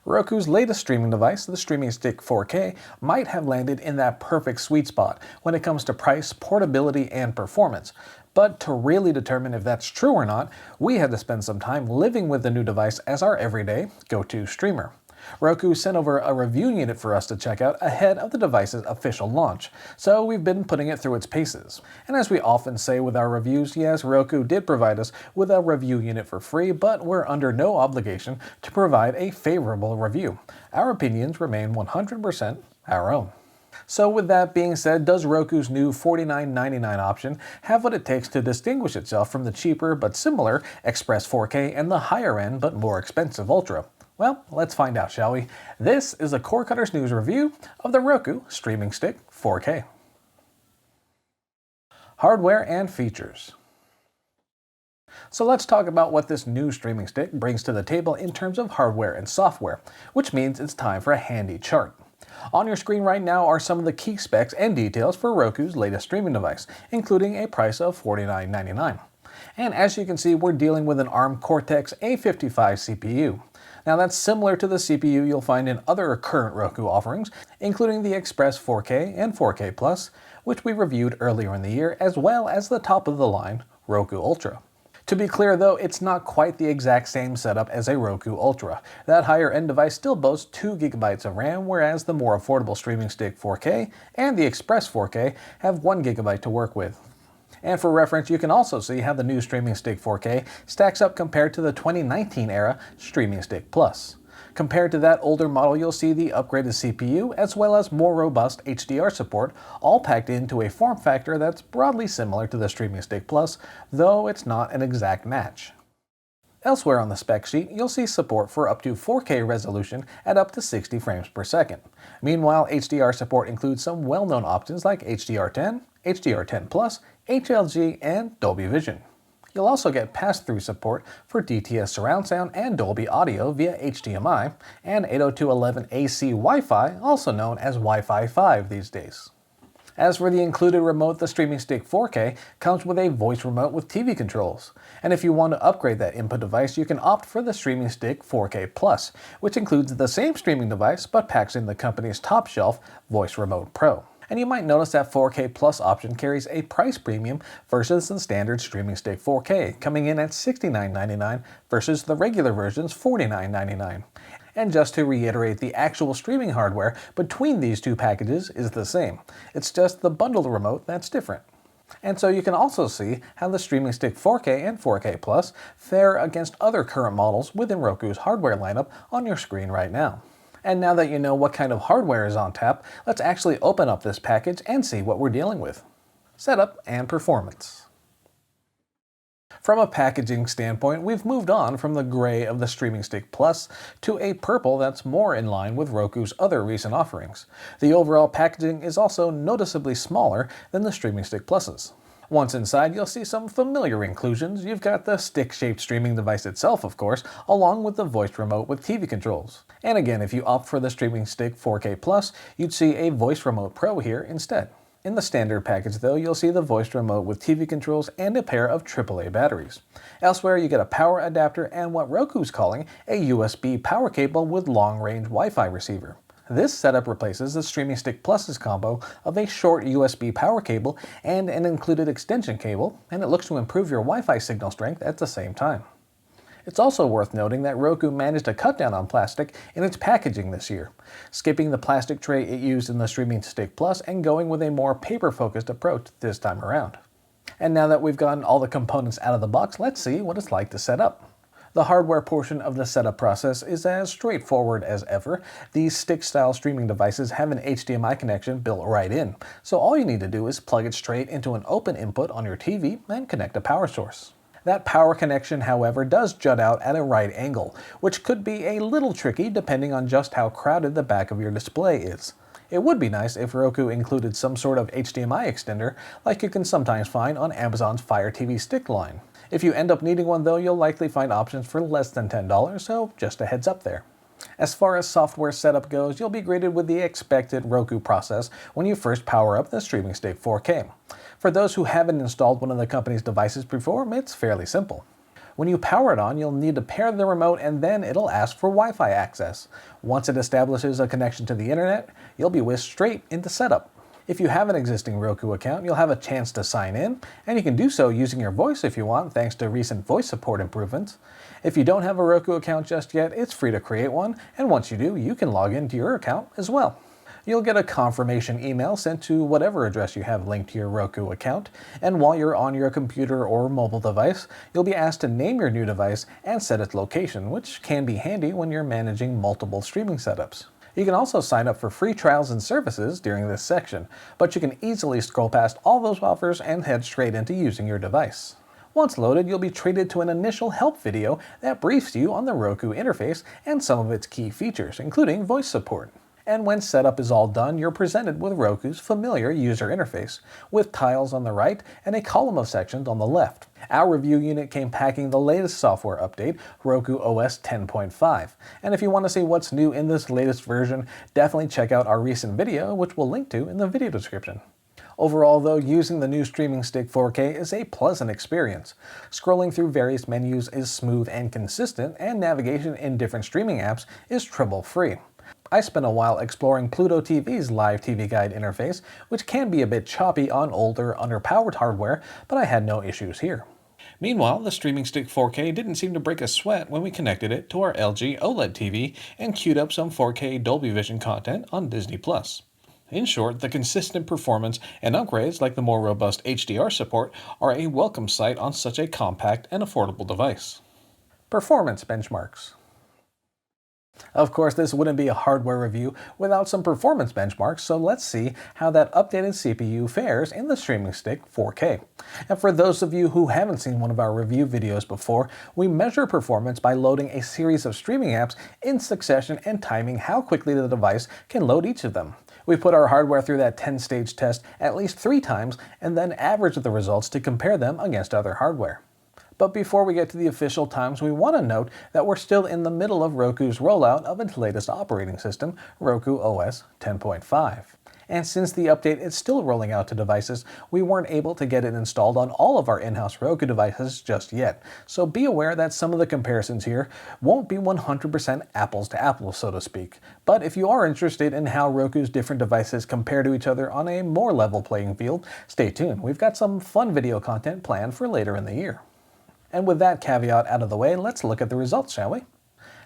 Roku's latest streaming device, the Streaming Stick 4K, might have landed in that perfect sweet spot when it comes to price, portability, and performance. But to really determine if that's true or not, we had to spend some time living with the new device as our everyday go-to streamer. Roku sent over a review unit for us to check out ahead of the device's official launch, so we've been putting it through its paces. And as we often say with our reviews, yes, Roku did provide us with a review unit for free, but we're under no obligation to provide a favorable review. Our opinions remain 100% our own. So with that being said, does Roku's new $49.99 option have what it takes to distinguish itself from the cheaper but similar Express 4K and the higher end but more expensive Ultra? Well, let's find out, shall we? This is a Core Cutters News review of the Roku Streaming Stick 4K. Hardware and features. So let's talk about what this new streaming stick brings to the table in terms of hardware and software, which means it's time for a handy chart. On your screen right now are some of the key specs and details for Roku's latest streaming device, including a price of $49.99. And as you can see, we're dealing with an ARM Cortex-A55 CPU. Now that's similar to the CPU you'll find in other current Roku offerings, including the Express 4K and 4K Plus, which we reviewed earlier in the year, as well as the top-of-the-line Roku Ultra. To be clear though, it's not quite the exact same setup as a Roku Ultra. That higher-end device still boasts 2 GB of RAM, whereas the more affordable Streaming Stick 4K and the Express 4K have 1 GB to work with. And for reference, you can also see how the new Streaming Stick 4K stacks up compared to the 2019 era Streaming Stick Plus. Compared to that older model, you'll see the upgraded CPU as well as more robust HDR support, all packed into a form factor that's broadly similar to the Streaming Stick Plus, though it's not an exact match. Elsewhere on the spec sheet, you'll see support for up to 4K resolution at up to 60 frames per second. Meanwhile, HDR support includes some well-known options like HDR10, HDR10+, HLG, and Dolby Vision. You'll also get pass-through support for DTS surround sound and Dolby Audio via HDMI, and 802.11ac Wi-Fi, also known as Wi-Fi 5 these days. As for the included remote, the Streaming Stick 4K comes with a voice remote with TV controls. And if you want to upgrade that input device, you can opt for the Streaming Stick 4K Plus, which includes the same streaming device but packs in the company's top-shelf Voice Remote Pro. And you might notice that 4K Plus option carries a price premium versus the standard Streaming Stick 4K, coming in at $69.99 versus the regular version's $49.99. And just to reiterate, the actual streaming hardware between these two packages is the same. It's just the bundled remote that's different. And so you can also see how the Streaming Stick 4K and 4K Plus fare against other current models within Roku's hardware lineup on your screen right now. And now that you know what kind of hardware is on tap, let's actually open up this package and see what we're dealing with. Setup and performance. From a packaging standpoint, we've moved on from the gray of the Streaming Stick Plus to a purple that's more in line with Roku's other recent offerings. The overall packaging is also noticeably smaller than the Streaming Stick Pluses. Once inside, you'll see some familiar inclusions. You've got the stick-shaped streaming device itself, of course, along with the voice remote with TV controls. And again, if you opt for the Streaming Stick 4K Plus, you'd see a Voice Remote Pro here instead. In the standard package, though, you'll see the voice remote with TV controls and a pair of AAA batteries. Elsewhere, you get a power adapter and what Roku's calling a USB power cable with long-range Wi-Fi receiver. This setup replaces the Streaming Stick Plus's combo of a short USB power cable and an included extension cable, and it looks to improve your Wi-Fi signal strength at the same time. It's also worth noting that Roku managed to cut down on plastic in its packaging this year, skipping the plastic tray it used in the Streaming Stick Plus and going with a more paper-focused approach this time around. And now that we've gotten all the components out of the box, let's see what it's like to set up. The hardware portion of the setup process is as straightforward as ever. These stick-style streaming devices have an HDMI connection built right in, so all you need to do is plug it straight into an open input on your TV and connect a power source. That power connection, however, does jut out at a right angle, which could be a little tricky depending on just how crowded the back of your display is. It would be nice if Roku included some sort of HDMI extender like you can sometimes find on Amazon's Fire TV Stick line. If you end up needing one though, you'll likely find options for less than $10, so just a heads up there. As far as software setup goes, you'll be greeted with the expected Roku process when you first power up the Streaming Stick 4K. For those who haven't installed one of the company's devices before, it's fairly simple. When you power it on, you'll need to pair the remote and then it'll ask for Wi-Fi access. Once it establishes a connection to the internet, you'll be whisked straight into setup. If you have an existing Roku account, you'll have a chance to sign in, and you can do so using your voice if you want, thanks to recent voice support improvements. If you don't have a Roku account just yet, it's free to create one, and once you do, you can log into your account as well. You'll get a confirmation email sent to whatever address you have linked to your Roku account, and while you're on your computer or mobile device, you'll be asked to name your new device and set its location, which can be handy when you're managing multiple streaming setups. You can also sign up for free trials and services during this section, but you can easily scroll past all those offers and head straight into using your device. Once loaded, you'll be treated to an initial help video that briefs you on the Roku interface and some of its key features, including voice support. And when setup is all done, you're presented with Roku's familiar user interface, with tiles on the right and a column of sections on the left. Our review unit came packing the latest software update, Roku OS 10.5. And if you want to see what's new in this latest version, definitely check out our recent video, which we'll link to in the video description. Overall though, using the new Streaming Stick 4K is a pleasant experience. Scrolling through various menus is smooth and consistent, and navigation in different streaming apps is trouble-free. I spent a while exploring Pluto TV's live TV guide interface, which can be a bit choppy on older, underpowered hardware, but I had no issues here. Meanwhile, the Streaming Stick 4K didn't seem to break a sweat when we connected it to our LG OLED TV and queued up some 4K Dolby Vision content on Disney+. In short, the consistent performance and upgrades like the more robust HDR support are a welcome sight on such a compact and affordable device. Performance benchmarks. Of course, this wouldn't be a hardware review without some performance benchmarks, so let's see how that updated CPU fares in the Streaming Stick 4K. And for those of you who haven't seen one of our review videos before, we measure performance by loading a series of streaming apps in succession and timing how quickly the device can load each of them. We put our hardware through that 10-stage test at least 3 times and then averaged the results to compare them against other hardware. But before we get to the official times, we want to note that we're still in the middle of Roku's rollout of its latest operating system, Roku OS 10.5. And since the update is still rolling out to devices, we weren't able to get it installed on all of our in-house Roku devices just yet. So be aware that some of the comparisons here won't be 100% apples to apples, so to speak. But if you are interested in how Roku's different devices compare to each other on a more level playing field, stay tuned. We've got some fun video content planned for later in the year. And with that caveat out of the way, let's look at the results, shall we?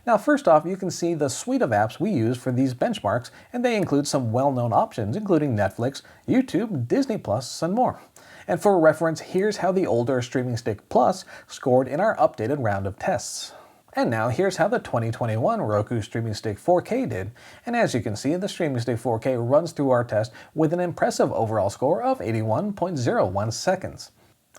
Now first off, you can see the suite of apps we use for these benchmarks, and they include some well-known options including Netflix, YouTube, Disney+, and more. And for reference, here's how the older Streaming Stick Plus scored in our updated round of tests. And now here's how the 2021 Roku Streaming Stick 4K did, and as you can see, the Streaming Stick 4K runs through our test with an impressive overall score of 81.01 seconds.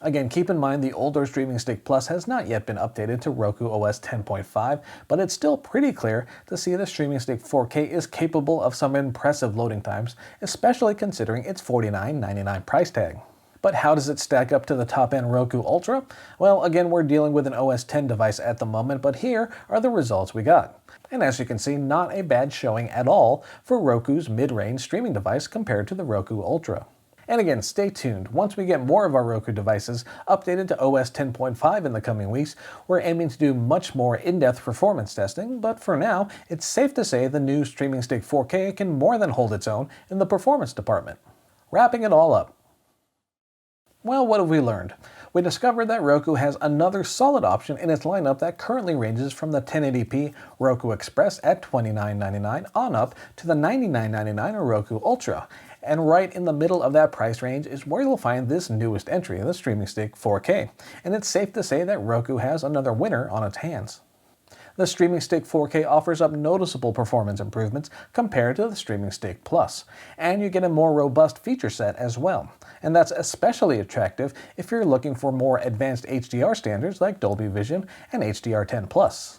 Again, keep in mind the older Streaming Stick Plus has not yet been updated to Roku OS 10.5, but it's still pretty clear to see the Streaming Stick 4K is capable of some impressive loading times, especially considering its $49.99 price tag. But how does it stack up to the top-end Roku Ultra? Well, again, we're dealing with an OS 10 device at the moment, but here are the results we got. And as you can see, not a bad showing at all for Roku's mid-range streaming device compared to the Roku Ultra. And again, stay tuned. Once we get more of our Roku devices updated to OS 10.5 in the coming weeks, we're aiming to do much more in-depth performance testing, but for now, it's safe to say the new Streaming Stick 4K can more than hold its own in the performance department. Wrapping it all up. Well, what have we learned? We discovered that Roku has another solid option in its lineup that currently ranges from the 1080p Roku Express at $29.99 on up to the $99.99 Roku Ultra. And right in the middle of that price range is where you'll find this newest entry, the Streaming Stick 4K. And it's safe to say that Roku has another winner on its hands. The Streaming Stick 4K offers up noticeable performance improvements compared to the Streaming Stick Plus, and you get a more robust feature set as well. And that's especially attractive if you're looking for more advanced HDR standards like Dolby Vision and HDR10+.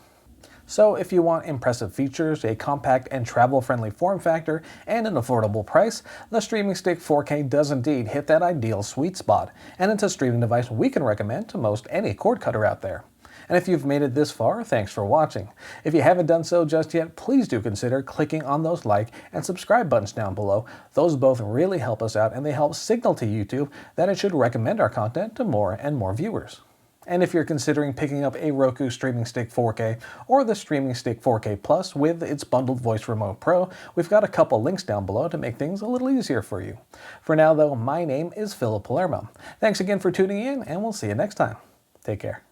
So if you want impressive features, a compact and travel-friendly form factor, and an affordable price, the Streaming Stick 4K does indeed hit that ideal sweet spot, and it's a streaming device we can recommend to most any cord cutter out there. And if you've made it this far, thanks for watching. If you haven't done so just yet, please do consider clicking on those like and subscribe buttons down below. Those both really help us out, and they help signal to YouTube that it should recommend our content to more and more viewers. And if you're considering picking up a Roku Streaming Stick 4K or the Streaming Stick 4K Plus with its bundled Voice Remote Pro, we've got a couple links down below to make things a little easier for you. For now though, my name is Philip Palermo. Thanks again for tuning in, and we'll see you next time. Take care.